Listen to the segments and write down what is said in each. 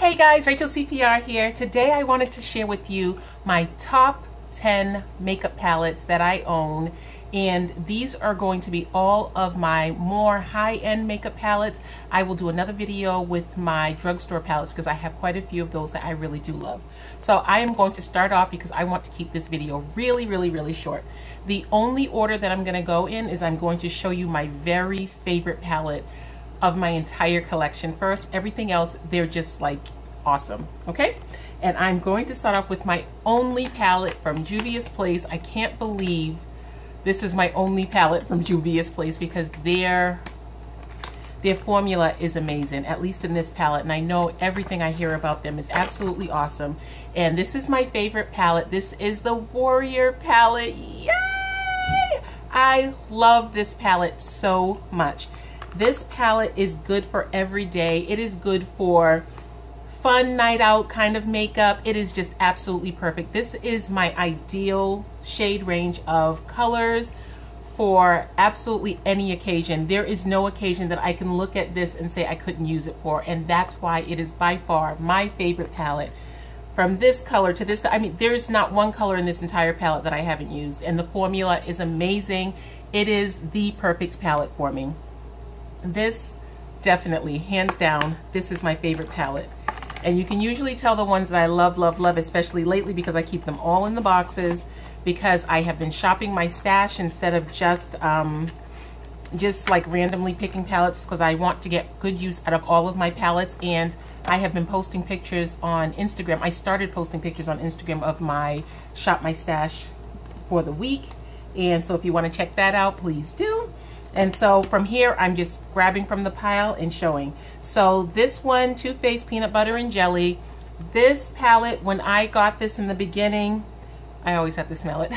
Hey guys, Rachel CPR here. Today I wanted to share with you my top 10 makeup palettes that I own, and these are going to be all of my more high-end makeup palettes. I will do another video with my drugstore palettes because I have quite a few of those that I really do love. So I am going to start off because I want to keep this video really short. The only order that I'm going to go in is I'm going to show you my very favorite palette of my entire collection first. Everything else, they're just like awesome, okay? And I'm going to start off with my only palette from Juvia's Place. I can't believe this is my only palette from Juvia's Place because their formula is amazing, at least in this palette, and I know everything I hear about them is absolutely awesome. And this is my favorite palette. This is the Warrior palette. Yay! I love this palette so much. This palette is good for every day. It is good for fun night out kind of makeup. It is just absolutely perfect. This is my ideal shade range of colors for absolutely any occasion. There is no occasion that I can look at this and say I couldn't use it for, and that's why it is by far my favorite palette. From this color to this, I mean, there's not one color in this entire palette that I haven't used, and the formula is amazing. It is the perfect palette for me. This definitely, hands down, this is my favorite palette. And you can usually tell the ones that I love, especially lately, because I keep them all in the boxes, because I have been shopping my stash instead of just like randomly picking palettes, because I want to get good use out of all of my palettes. And I have been posting pictures on Instagram. I started posting pictures on Instagram of my Shop My Stash for the week. And so if you want to check that out, please do. And so from here, I'm just grabbing from the pile and showing. So this one, Too Faced Peanut Butter and Jelly. This palette, when I got this in the beginning, I always have to smell it.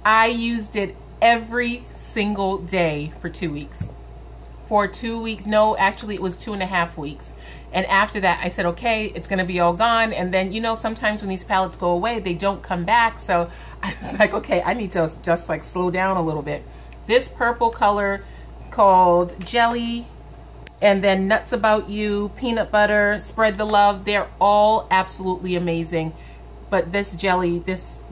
I used it every single day for 2 weeks. For 2 weeks, no, actually it was 2.5 weeks. And after that, I said, okay, it's gonna be all gone. And then, you know, sometimes when these palettes go away, they don't come back. So I was like, okay, I need to just like slow down a little bit. This purple color called Jelly, and then Nuts About You, Peanut Butter, Spread the Love, they're all absolutely amazing. But this Jelly,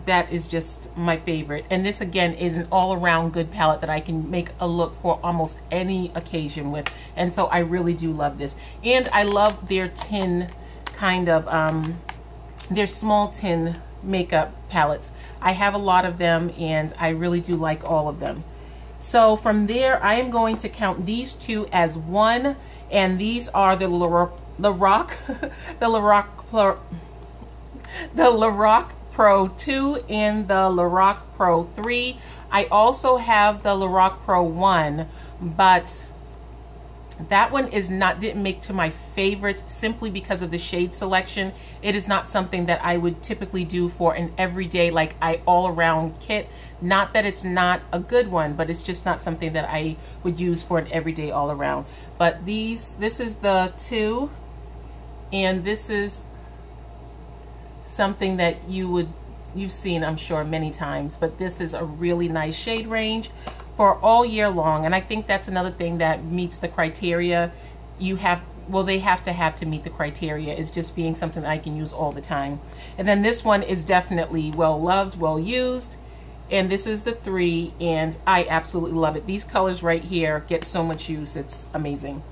that is just my favorite. And this again is an all-around good palette that I can make a look for almost any occasion with. And so I really do love this. And I love their tin kind of, their small tin makeup palettes. I have a lot of them and I really do like all of them. So from there, I am going to count these two as one, and these are the lorac Pro 2 and the Lorac Pro 3. I also have the Lorac Pro 1, but that one didn't make to my favorites simply because of the shade selection. It is not something that I would typically do for an everyday, like all-around kit. Not that it's not a good one, but it's just not something that I would use for an everyday all-around. But this is the 2, and this is something that you've seen, I'm sure, many times. But this is a really nice shade range for all year long, and I think that's another thing that meets the criteria. They have to meet the criteria, is just being something that I can use all the time. And then this one is definitely well loved, well used, and this is the 3, and I absolutely love it. These colors right here get so much use, it's amazing.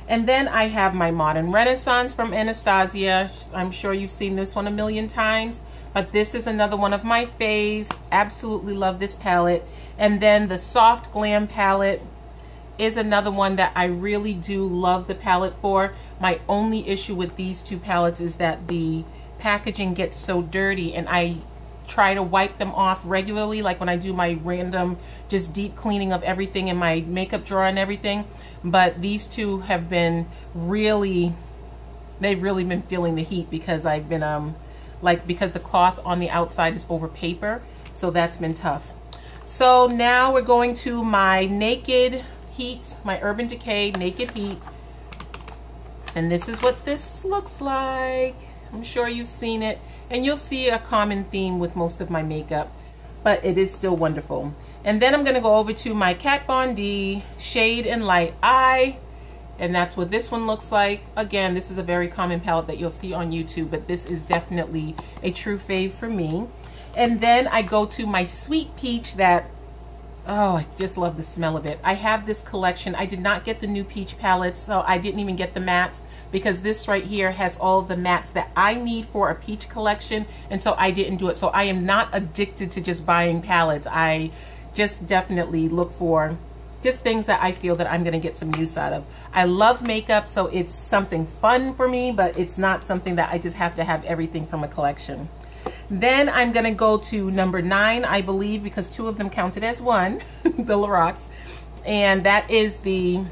And then I have my Modern Renaissance from Anastasia. I'm sure you've seen this one a million times, but this is another one of my faves. Absolutely love this palette. And then the Soft Glam palette is another one that I really do love the palette for. My only issue with these two palettes is that the packaging gets so dirty, and I try to wipe them off regularly, like when I do my random just deep cleaning of everything in my makeup drawer and everything. But these two have been they've really been feeling the heat because I've been because the cloth on the outside is over paper, so that's been tough. So now we're going to my Naked Heat, my Urban Decay Naked Heat, and this is what this looks like. I'm sure you've seen it, and you'll see a common theme with most of my makeup, but it is still wonderful. And then I'm going to go over to my Kat Von D Shade and Light Eye, And that's what this one looks like. Again, this is a very common palette that you'll see on YouTube, but this is definitely a true fave for me. And then I go to my Sweet Peach that, oh, I just love the smell of it. I have this collection. I did not get the new peach palettes, so I didn't even get the mattes, because this right here has all the mattes that I need for a peach collection, and so I didn't do it. So I am not addicted to just buying palettes. I just definitely look for just things that I feel that I'm gonna get some use out of. I love makeup, so it's something fun for me, but it's not something that I just have to have everything from a collection. Then I'm gonna go to number 9, I believe, because 2 of them counted as one, the loracs, and that is the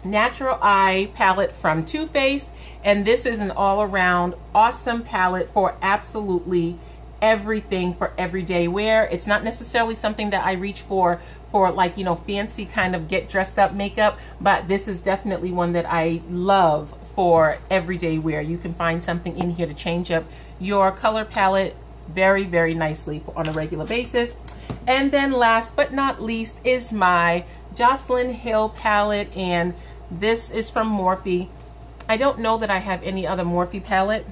Natural Eye palette from Too Faced, and this is an all-around awesome palette for absolutely everything for everyday wear. It's not necessarily something that I reach for like, you know, fancy kind of get dressed up makeup, but this is definitely one that I love for everyday wear. You can find something in here to change up your color palette very, very nicely on a regular basis. And then last but not least is my Jaclyn Hill palette, and this is from Morphe. I don't know that I have any other Morphe palette,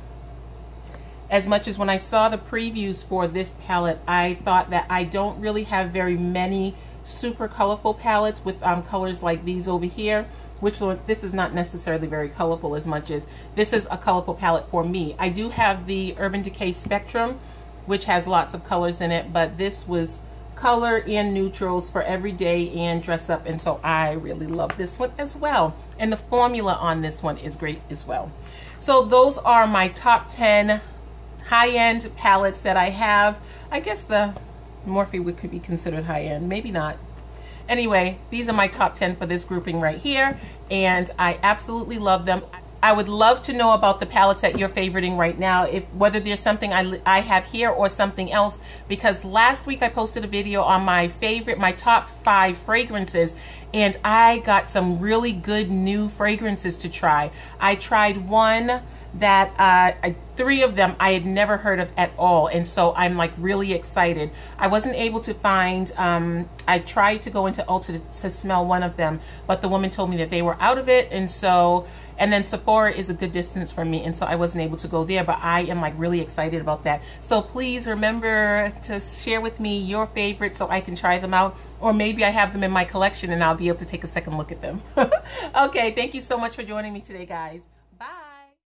as much as when I saw the previews for this palette, I thought that I don't really have very many super colorful palettes with colors like these over here, which this is not necessarily very colorful as much as this is a colorful palette for me. I do have the Urban Decay Spectrum, which has lots of colors in it, but this was color and neutrals for everyday and dress up, and so I really love this one as well. And the formula on this one is great as well. So those are my top 10 high-end palettes that I have. I guess the Morphe could be considered high-end, maybe not. Anyway, these are my top 10 for this grouping right here, and I absolutely love them. I would love to know about the palettes that you're favoriting right now, whether there's something I have here or something else, because last week I posted a video on my top 5 fragrances, and I got some really good new fragrances to try. I tried one that 3 of them I had never heard of at all, and so I'm like really excited. I wasn't able to find, I tried to go into Ulta to smell one of them, but the woman told me that they were out of it, and so, and then Sephora is a good distance from me, and so I wasn't able to go there, but I am like really excited about that. So please remember to share with me your favorites so I can try them out, or maybe I have them in my collection and I'll be able to take a second look at them. Okay, thank you so much for joining me today, guys.